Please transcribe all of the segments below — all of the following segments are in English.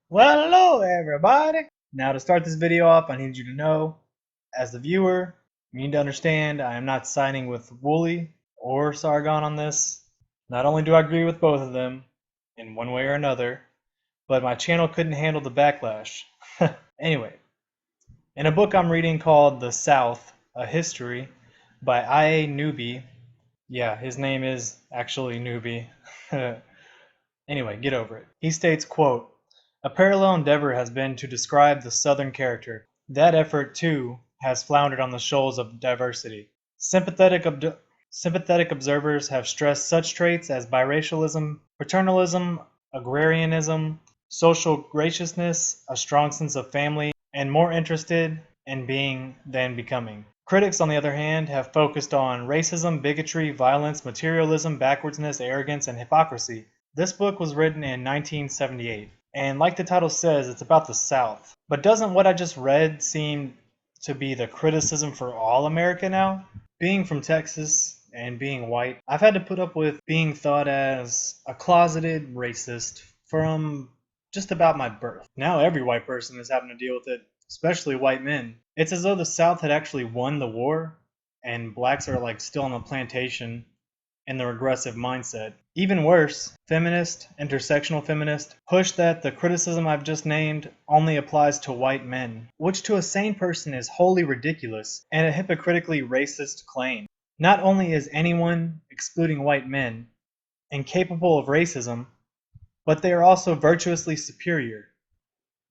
Well, hello everybody! Now to start this video off, I need you to know, as the viewer, you need to understand I am not siding with Wooly or Sargon on this. Not only do I agree with both of them, in one way or another, but my channel couldn't handle the backlash. Anyway, in a book I'm reading called The South, A History by I.A. Newby, yeah, his name is actually Newby. Anyway, get over it. He states, quote, "A parallel endeavor has been to describe the Southern character. That effort, too, has floundered on the shoals of diversity. Sympathetic observers have stressed such traits as biracialism, paternalism, agrarianism, social graciousness, a strong sense of family, and more interested in being than becoming. Critics, on the other hand, have focused on racism, bigotry, violence, materialism, backwardness, arrogance, and hypocrisy." This book was written in 1978, and like the title says, it's about the South. But doesn't what I just read seem to be the criticism for all America now? Being from Texas and being white, I've had to put up with being thought as a closeted racist from just about my birth. Now every white person is having to deal with it, especially white men. It's as though the South had actually won the war, and blacks are like still on the plantation in the regressive mindset. Even worse, feminist, intersectional feminist, push that the criticism I've just named only applies to white men, which to a sane person is wholly ridiculous and a hypocritically racist claim. Not only is anyone, excluding white men, incapable of racism, but they are also virtuously superior.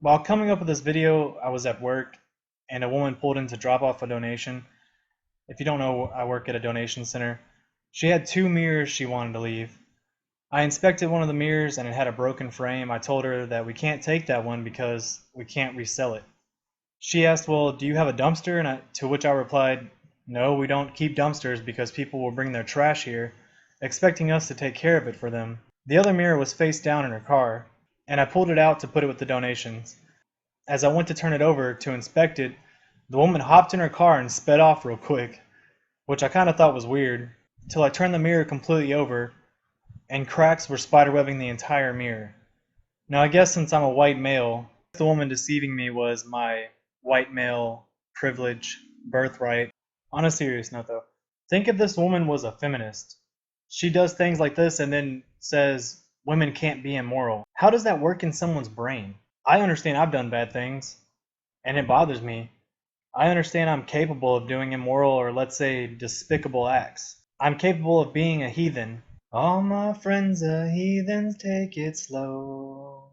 While coming up with this video, I was at work and a woman pulled in to drop off a donation. If you don't know, I work at a donation center. She had 2 mirrors she wanted to leave. I inspected one of the mirrors and it had a broken frame. I told her that we can't take that one because we can't resell it. She asked, "Well, do you have a dumpster?" To which I replied, "No, we don't keep dumpsters because people will bring their trash here, expecting us to take care of it for them." The other mirror was face down in her car, and I pulled it out to put it with the donations. As I went to turn it over to inspect it, the woman hopped in her car and sped off real quick, which I kind of thought was weird, till I turned the mirror completely over, and cracks were spiderwebbing the entire mirror. Now I guess since I'm a white male, the woman deceiving me was my white male privilege, birthright. On a serious note though, think if this woman was a feminist. She does things like this and then says women can't be immoral. How does that work in someone's brain? I understand I've done bad things, and it bothers me. I understand I'm capable of doing immoral or let's say despicable acts. I'm capable of being a heathen. All my friends are heathens, take it slow.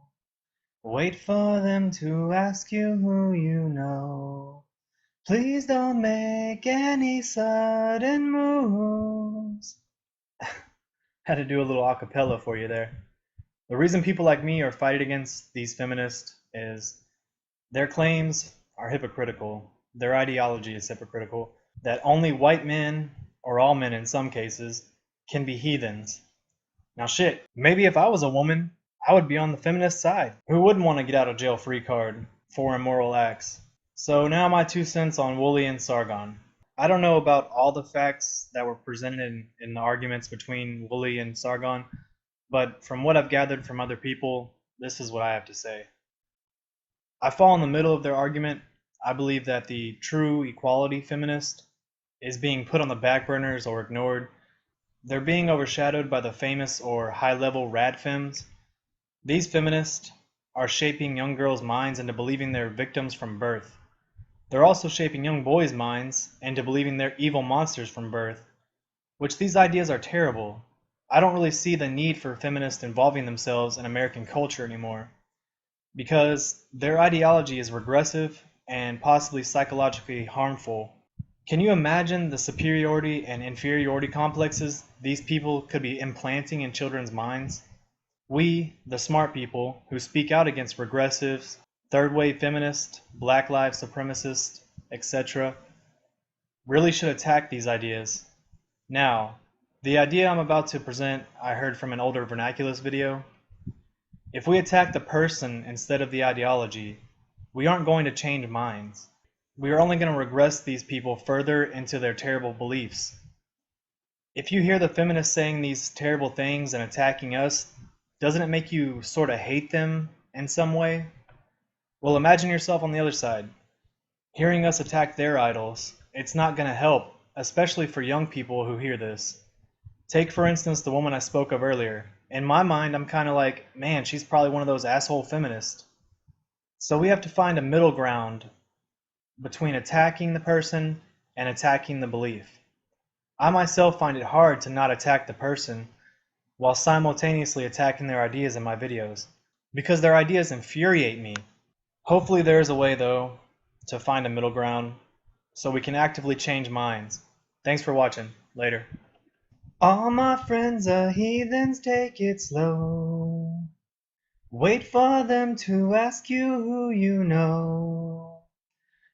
Wait for them to ask you who you know. Please don't make any sudden moves. Had to do a little acapella for you there. The reason people like me are fighting against these feminists is their claims are hypocritical. Their ideology is hypocritical. That only white men, or all men in some cases, can be heathens. Now shit, maybe if I was a woman, I would be on the feminist side. Who wouldn't want to get out of jail free card for immoral acts? So now my 2 cents on Wooly and Sargon. I don't know about all the facts that were presented in the arguments between Wooly and Sargon, but from what I've gathered from other people, this is what I have to say. I fall in the middle of their argument. I believe that the true equality feminist is being put on the back burners or ignored. They're being overshadowed by the famous or high-level rad femmes. These feminists are shaping young girls' minds into believing they're victims from birth. They're also shaping young boys' minds into believing they're evil monsters from birth, which these ideas are terrible. I don't really see the need for feminists involving themselves in American culture anymore, because their ideology is regressive and possibly psychologically harmful. Can you imagine the superiority and inferiority complexes these people could be implanting in children's minds? We, the smart people, who speak out against regressives, third-wave feminists, black lives supremacists, etc., really should attack these ideas. Now, the idea I'm about to present I heard from an older vernaculus video. If we attack the person instead of the ideology, we aren't going to change minds. We are only going to regress these people further into their terrible beliefs. If you hear the feminists saying these terrible things and attacking us, doesn't it make you sort of hate them in some way? Well, imagine yourself on the other side. Hearing us attack their idols, it's not going to help, especially for young people who hear this. Take, for instance, the woman I spoke of earlier. In my mind, I'm kind of like, man, she's probably one of those asshole feminists. So we have to find a middle ground between attacking the person and attacking the belief. I myself find it hard to not attack the person while simultaneously attacking their ideas in my videos, because their ideas infuriate me. Hopefully there is a way, though, to find a middle ground so we can actively change minds. Thanks for watching. Later. All my friends are heathens, take it slow. Wait for them to ask you who you know.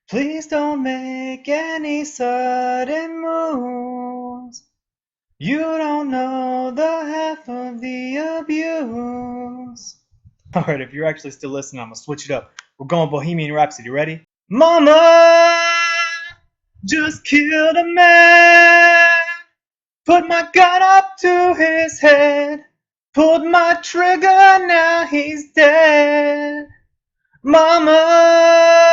Please don't make any sudden moves. You don't know the half of the abuse. Alright, if you're actually still listening, I'm gonna switch it up. We're going Bohemian Rhapsody. Ready? Mama just killed a man. Put my gun up to his head. Pulled my trigger, now he's dead. Mama.